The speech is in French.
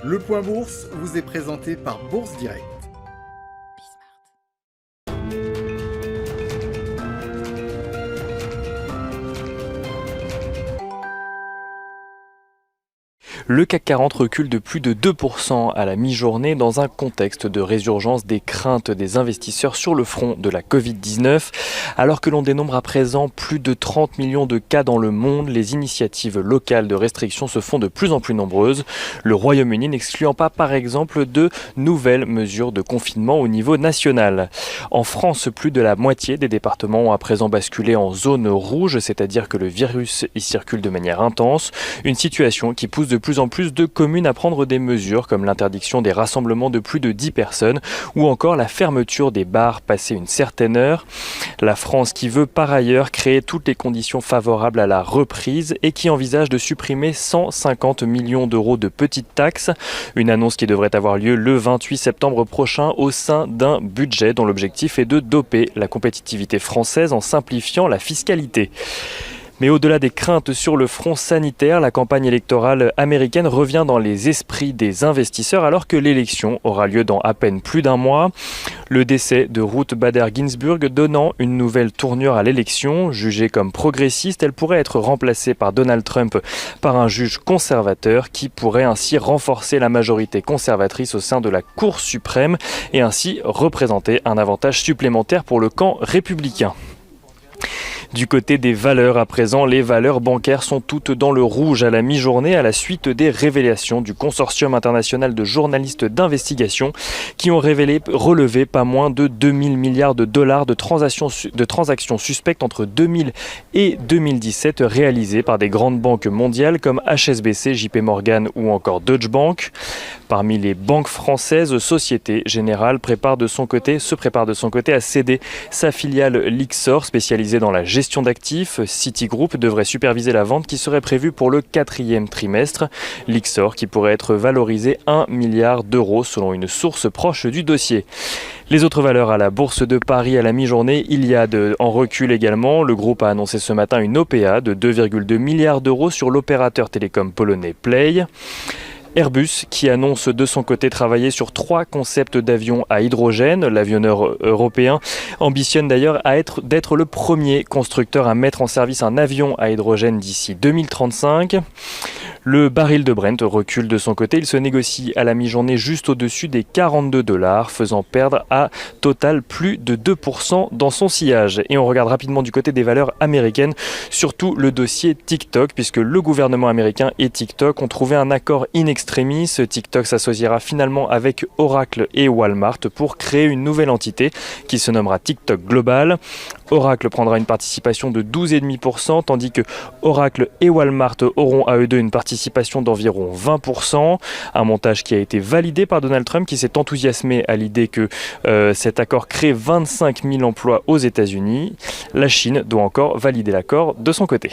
Le Point Bourse vous est présenté par Bourse Direct. Le CAC 40 recule de plus de 2% à la mi-journée dans un contexte de résurgence des craintes des investisseurs sur le front de la Covid-19. Alors que l'on dénombre à présent plus de 30 millions de cas dans le monde, les initiatives locales de restriction se font de plus en plus nombreuses. Le Royaume-Uni n'excluant pas par exemple de nouvelles mesures de confinement au niveau national. En France, plus de la moitié des départements ont à présent basculé en zone rouge, c'est-à-dire que le virus y circule de manière intense. Une situation qui pousse de plus en plus de communes à prendre des mesures comme l'interdiction des rassemblements de plus de 10 personnes ou encore la fermeture des bars passé une certaine heure. La France qui veut par ailleurs créer toutes les conditions favorables à la reprise et qui envisage de supprimer 150 millions d'euros de petites taxes. Une annonce qui devrait avoir lieu le 28 septembre prochain au sein d'un budget dont l'objectif est de doper la compétitivité française en simplifiant la fiscalité. Mais au-delà des craintes sur le front sanitaire, la campagne électorale américaine revient dans les esprits des investisseurs alors que l'élection aura lieu dans à peine plus d'un mois. Le décès de Ruth Bader Ginsburg donnant une nouvelle tournure à l'élection. Jugée comme progressiste, elle pourrait être remplacée par Donald Trump par un juge conservateur qui pourrait ainsi renforcer la majorité conservatrice au sein de la Cour suprême et ainsi représenter un avantage supplémentaire pour le camp républicain. Du côté des valeurs à présent, les valeurs bancaires sont toutes dans le rouge à la mi-journée à la suite des révélations du consortium international de journalistes d'investigation qui ont relevé pas moins de 2000 milliards de dollars de transactions suspectes entre 2000 et 2017 réalisées par des grandes banques mondiales comme HSBC, JP Morgan ou encore Deutsche Bank. Parmi les banques françaises, Société Générale se prépare de son côté à céder sa filiale Lyxor spécialisée dans la gestion d'actifs. Citigroup devrait superviser la vente qui serait prévue pour le 4e trimestre. Lyxor qui pourrait être valorisé 1 milliard d'euros selon une source proche du dossier. Les autres valeurs à la Bourse de Paris à la mi-journée, Iliad en recul également. Le groupe a annoncé ce matin une OPA de 2,2 milliards d'euros sur l'opérateur télécom polonais Play. Airbus qui annonce de son côté travailler sur 3 concepts d'avions à hydrogène. L'avionneur européen ambitionne d'ailleurs d'être le premier constructeur à mettre en service un avion à hydrogène d'ici 2035. Le baril de Brent recule de son côté. Il se négocie à la mi-journée juste au-dessus des $42, faisant perdre à total plus de 2% dans son sillage. Et on regarde rapidement du côté des valeurs américaines, surtout le dossier TikTok, puisque le gouvernement américain et TikTok ont trouvé un accord in extremis. TikTok s'associera finalement avec Oracle et Walmart pour créer une nouvelle entité qui se nommera TikTok Global. Oracle prendra une participation de 12,5%, tandis que Oracle et Walmart auront à eux deux une participation d'environ 20%. Un montage qui a été validé par Donald Trump qui s'est enthousiasmé à l'idée que cet accord crée 25 000 emplois aux États-Unis. La Chine doit encore valider l'accord de son côté.